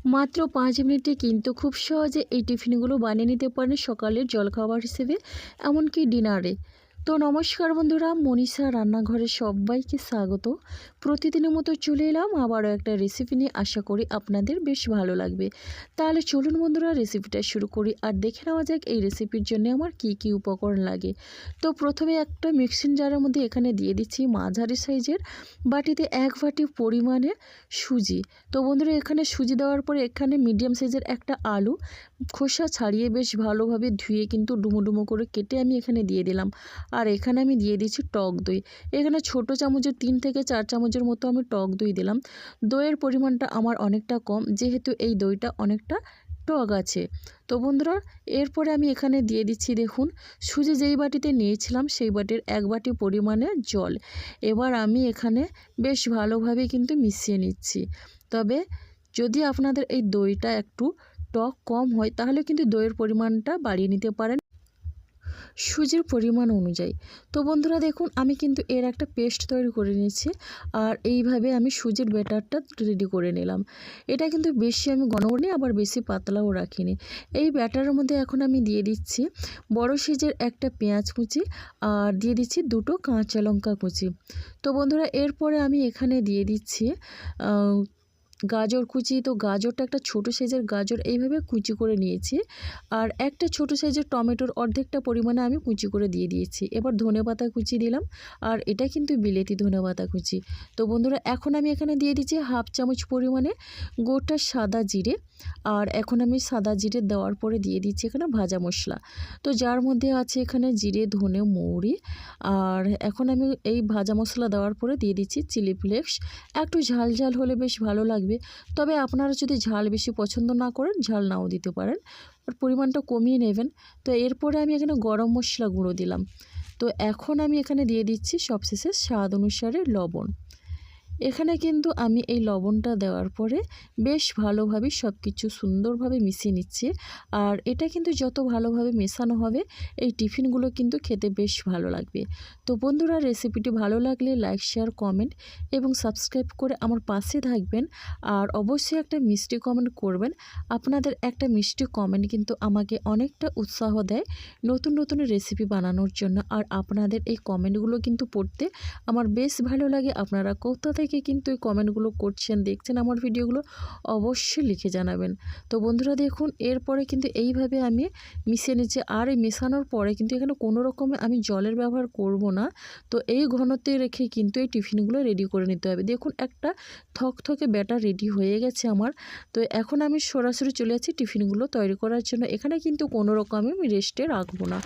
মাত্র 5 মিনিটে কিন্তু খুব সহজে এই টিফিনগুলো বানিয়ে নিতে পারেন সকালের জলখাবার হিসেবে, এমনকি ডিনারে। তো নমস্কার বন্ধুরা, মনীষা রান্নাঘরে সবাইকে স্বাগত। প্রতিদিনের মতো চলে এলাম আবারও একটা রেসিপি নিয়ে, আশা করি আপনাদের বেশ ভালো লাগবে। তাহলে চলুন বন্ধুরা, রেসিপিটা শুরু করি আর দেখে নেওয়া যাক এই রেসিপির জন্য আমার কি কি উপকরণ লাগে। তো প্রথমে একটা মিক্সিং জারের মধ্যে এখানে দিয়ে দিচ্ছি মাঝারি সাইজের বাটিতে 1 বাটি পরিমাণে সুজি। তো বন্ধুরা, এখানে সুজি দেওয়ার পরে এখানে মিডিয়াম সাইজের একটা আলু খোসা ছাড়িয়ে বেশ ভালোভাবে ধুয়ে কিন্তু ডুমো ডুমো করে কেটে আমি এখানে দিয়ে দিলাম। আর এখানে আমি দিয়ে দিচ্ছি টক দই। এখানে ছোট চামচের 3 থেকে 4 চামচের মতো আমি টক দই দিলাম। দইয়ের পরিমাণটা আমার অনেকটা কম, যেহেতু এই দইটা অনেকটা টক আছে। তো বন্ধুরা, এরপরে আমি এখানে দিয়ে দিচ্ছি, দেখুন সুজি যেই বাটিতে নিয়েছিলাম সেই বাটির 1 বাটি পরিমাণে জল। এবার আমি এখানে বেশ ভালোভাবে কিন্তু মিশিয়ে নিচ্ছি। তবে যদি আপনাদের এই দইটা একটু টক কম হয় তাহলে কিন্তু দইয়ের পরিমাণটা বাড়িয়ে নিতে পারেন সুজির পরিমাণ অনুযায়ী। তো বন্ধুরা দেখুন, আমি কিন্তু এর একটা পেস্ট তৈরি করে নিয়েছি। আর এইভাবে আমি সুজির ব্যাটারটা রেডি করে নিলাম। এটা কিন্তু বেশি আমি ঘন করিনি, আবার বেশি পাতলাও রাখিনি। এই ব্যাটারের মধ্যে এখন আমি দিয়ে দিচ্ছি বড় সাইজের একটা পেঁয়াজ কুচি আর দিয়ে দিচ্ছি 2টো কাঁচা লঙ্কা কুচি। তো বন্ধুরা, এরপরে আমি এখানে দিয়ে দিচ্ছি গাজর কুচি। তো গাজরটা একটা ছোট সাইজের গাজর এইভাবে কুচি করে নিয়েছি। আর একটা ছোট সাইজের টমেটোর অর্ধেকটা পরিমাণে আমি কুচি করে দিয়ে দিয়েছি। এবার ধনেপাতা কুচি দিলাম, আর এটা কিন্তু বিলেতি ধনেপাতা কুচি। তো বন্ধুরা, এখন আমি এখানে দিয়ে দিচ্ছি 1/2 চামচ পরিমাণে গোটা সাদা জিরে। আর এখন আমি সাদা জিরে দেওয়ার পরে দিয়ে দিচ্ছি এখানে ভাজা মশলা। তো যার মধ্যে আছে এখানে জিরে, ধনে, মৌরি। আর এখন আমি এই ভাজা মশলা দেওয়ার পরে দিয়ে দিচ্ছি চিলি ফ্লেক্স। একটু ঝাল ঝাল হলে বেশ ভালো লাগবে। তবে আপনারা যদি ঝাল বেশি পছন্দ না করেন, ঝাল নাও দিতে পারেন, আর পরিমাণটা কমিয়ে নেবেন। তো এরপরে আমি এখানে গরম মশলা গুঁড়ো দিলাম। তো এখন আমি এখানে দিয়ে দিচ্ছি সবশেষে স্বাদ অনুসারে লবণ। এখানে কিন্তু আমি এই লবণটা দেওয়ার পরে বেশ ভালোভাবে সব কিছু সুন্দরভাবে মিশিয়ে নিচ্ছি। আর এটা কিন্তু যত ভালোভাবে মেশানো হবে এই টিফিনগুলো কিন্তু খেতে বেশ ভালো লাগবে। তো বন্ধুরা, রেসিপিটি ভালো লাগলে লাইক, শেয়ার, কমেন্ট এবং সাবস্ক্রাইব করে আমার পাশে থাকবেন। আর অবশ্যই একটা মিষ্টি কমেন্ট করবেন। আপনাদের একটা মিষ্টি কমেন্ট কিন্তু আমাকে অনেকটা উৎসাহ দেয় নতুন নতুন রেসিপি বানানোর জন্য। আর আপনাদের এই কমেন্টগুলো কিন্তু পড়তে আমার বেশ ভালো লাগে। আপনারা কোথা থেকে কিন্তু এই কমেন্টগুলো করছেন, দেখছেন আমার ভিডিওগুলো, অবশ্যই লিখে জানাবেন। তো বন্ধুরা দেখুন, এরপরে কিন্তু এইভাবে আমি মিশিয়ে নিচ্ছি। আর এই মেশানোর পরে কিন্তু এখানে কোনো রকমে আমি জলের ব্যবহার করব না। তো এই ঘনত্বে রেখে কিন্তু এই টিফিনগুলো রেডি করে নিতে হবে। দেখুন, একটা থকথকে ব্যাটার রেডি হয়ে গেছে আমার। তো এখন আমি সরাসরি চলে যাচ্ছি টিফিনগুলো তৈরি করার জন্য। এখানে কিন্তু কোনো রকমে আমি রেস্টে রাখবো না।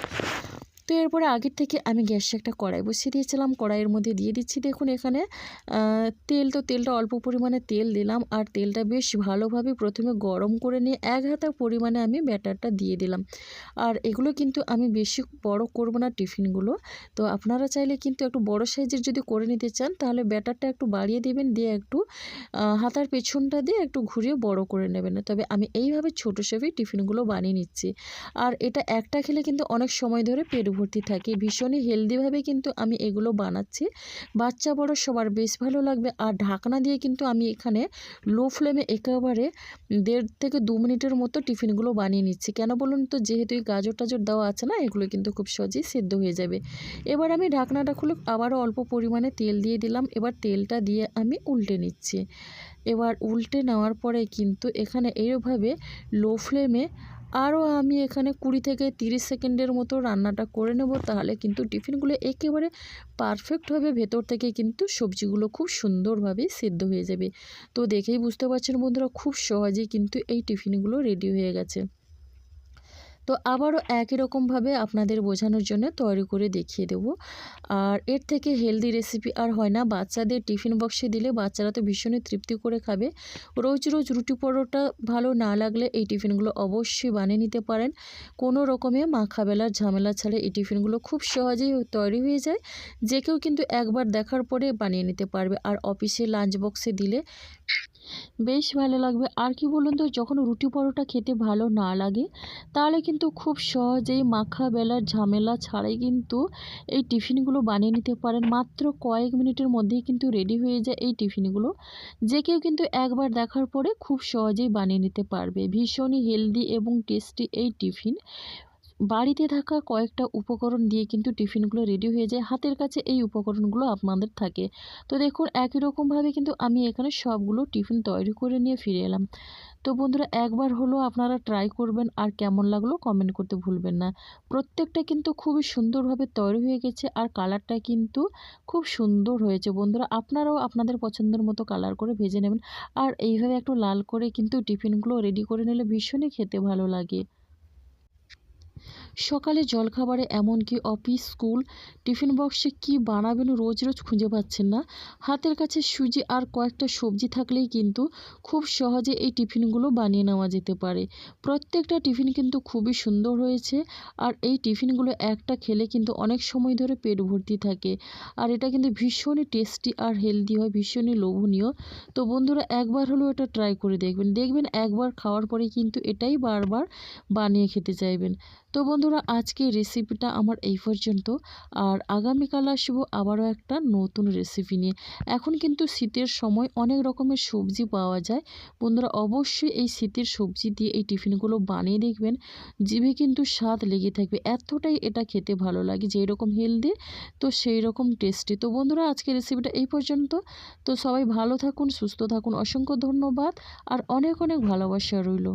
তো এরপরে আগের থেকে আমি গ্যাসে একটা কড়াই বসিয়ে দিয়েছিলাম। কড়াইয়ের মধ্যে দিয়ে দিচ্ছি, দেখুন এখানে তেল। তো তেলটা অল্প পরিমাণে তেল দিলাম। আর তেলটা বেশ ভালোভাবে প্রথমে গরম করে নিয়ে 1 হাতা পরিমাণে আমি ব্যাটারটা দিয়ে দিলাম। আর এগুলো কিন্তু আমি বেশি বড় করব না টিফিনগুলো। তো আপনারা চাইলে কিন্তু একটু বড় সাইজের যদি করে নিতে চান তাহলে ব্যাটারটা একটু বাড়িয়ে দেবেন, দিয়ে একটু হাতার পেছনটা দিয়ে একটু ঘুরিয়ে বড় করে নেবেন। তবে আমি এইভাবে ছোটো শেপে টিফিনগুলো বানিয়ে নিচ্ছি। আর এটা একটা খেলে কিন্তু অনেক সময় ধরে পেট ভর্তি থাকে। ভীষণই হেলদিভাবে কিন্তু আমি এগুলো বানাচ্ছি। বাচ্চা বড় সবার বেশ ভালো লাগবে। আর ঢাকনা দিয়ে কিন্তু আমি এখানে লো ফ্লেমে একেবারে 1.5 থেকে 2 মিনিটের মতো টিফিনগুলো বানিয়ে নিচ্ছি। কেন বলুন তো, যেহেতু এই গাজর টাজর দেওয়া আছে না, এগুলো কিন্তু খুব সহজেই সেদ্ধ হয়ে যাবে। এবার আমি ঢাকনাটা খুলে আবারও অল্প পরিমাণে তেল দিয়ে দিলাম। এবার তেলটা দিয়ে আমি উল্টে নিচ্ছি। এবার উল্টে নেওয়ার পরে কিন্তু এখানে এইভাবে লো ফ্লেমে আরও আমি এখানে 20 থেকে 30 সেকেন্ডের মতো রান্নাটা করে নেব। তাহলে কিন্তু টিফিনগুলো একেবারে পারফেক্ট হবে। ভেতর থেকে কিন্তু সবজিগুলো খুব সুন্দরভাবে সেদ্ধ হয়ে যাবে। তো দেখেই বুঝতে পারছেন বন্ধুরা, খুব সহজেই কিন্তু এই টিফিনগুলো রেডি হয়ে গেছে। তো আবারও একই রকমভাবে আপনাদের বোঝানোর জন্য তৈরি করে দেখিয়ে দেব। আর এর থেকে হেলদি রেসিপি আর হয় না। বাচ্চাদের টিফিন বক্সে দিলে বাচ্চারা তো ভীষণই তৃপ্তি করে খাবে। রোজ রোজ রুটি পরোটা ভালো না লাগলে এই টিফিনগুলো অবশ্যই বানিয়ে নিতে পারেন। কোনো রকমে মাখাবেলার ঝামেলা ছাড়া এই টিফিনগুলো খুব সহজেই তৈরি হয়ে যায়। যে কেউ কিন্তু একবার দেখার পরে বানিয়ে নিতে পারবে। আর অফিসে লাঞ্চ বক্সে দিলে বেশ ভালো লাগবে। আর কি বলুন তো, যখন রুটি পরোটা খেতে ভালো না লাগে তাহলে কিন্তু খুব সহজেই মাখা বেলার ঝামেলা ছাড়াই কিন্তু এই টিফিনগুলো বানিয়ে নিতে পারেন। মাত্র কয়েক মিনিটের মধ্যেই কিন্তু রেডি হয়ে যায় এই টিফিনগুলো। যে কেউ কিন্তু একবার দেখার পরে খুব সহজেই বানিয়ে নিতে পারবে। ভীষণই হেলদি এবং টেস্টি এই টিফিন। বাড়িতে থাকা কয়েকটা উপকরণ দিয়ে কিন্তু টিফিনগুলো রেডি হয়ে যায়। হাতের কাছে এই উপকরণগুলো আপনাদের থাকে। তো দেখুন, একই রকমভাবে কিন্তু আমি এখানে সবগুলো টিফিন তৈরি করে নিয়ে ফিরে এলাম। তো বন্ধুরা, একবার হলেও আপনারা ট্রাই করবেন আর কেমন লাগলো কমেন্ট করতে ভুলবেন না। প্রত্যেকটা কিন্তু খুবই সুন্দরভাবে তৈরি হয়ে গেছে আর কালারটা কিন্তু খুব সুন্দর হয়েছে। বন্ধুরা, আপনারাও আপনাদের পছন্দের মতো কালার করে ভেজে নেবেন। আর এইভাবে একটু লাল করে কিন্তু টিফিনগুলো রেডি করে নিলে ভীষণই খেতে ভালো লাগে। সকালে জলখাবারে এমনকি অফিস, স্কুল, টিফিন বক্সে কি বানাবেন রোজ রোজ খুঁজে পাচ্ছেন না। হাতের কাছে সুজি আর কয়েকটা সবজি থাকলেই কিন্তু খুব সহজে এই টিফিনগুলো বানিয়ে নেওয়া যেতে পারে। প্রত্যেকটা টিফিন কিন্তু খুবই সুন্দর হয়েছে। আর এই টিফিনগুলো একটা খেলে কিন্তু অনেক সময় ধরে পেট ভর্তি থাকে। আর এটা কিন্তু ভীষণই টেস্টি আর হেলদি হয়, ভীষণই লোভনীয়। তো বন্ধুরা, একবার হলেও এটা ট্রাই করে দেখবেন। দেখবেন একবার খাওয়ার পরে কিন্তু এটাই বারবার বানিয়ে খেতে চাইবেন। তো বন্ধুরা, আজকের রেসিপিটা আমার এই পর্যন্ত। আর আগামীকাল আসবো আবারও একটা নতুন রেসিপি নিয়ে। এখন কিন্তু শীতের সময় অনেক রকমের সবজি পাওয়া যায়। বন্ধুরা, অবশ্যই এই শীতের সবজি দিয়ে এই টিফিনগুলো বানিয়ে দেখবেন। জিভে কিন্তু স্বাদ লেগে থাকবে। এতটাই এটা খেতে ভালো লাগে, যেই রকম হেলদি তো সেই রকম টেস্টি। তো বন্ধুরা, আজকের রেসিপিটা এই পর্যন্ত। তো সবাই ভালো থাকুন, সুস্থ থাকুন। অসংখ্য ধন্যবাদ আর অনেক অনেক ভালোবাসা রইল।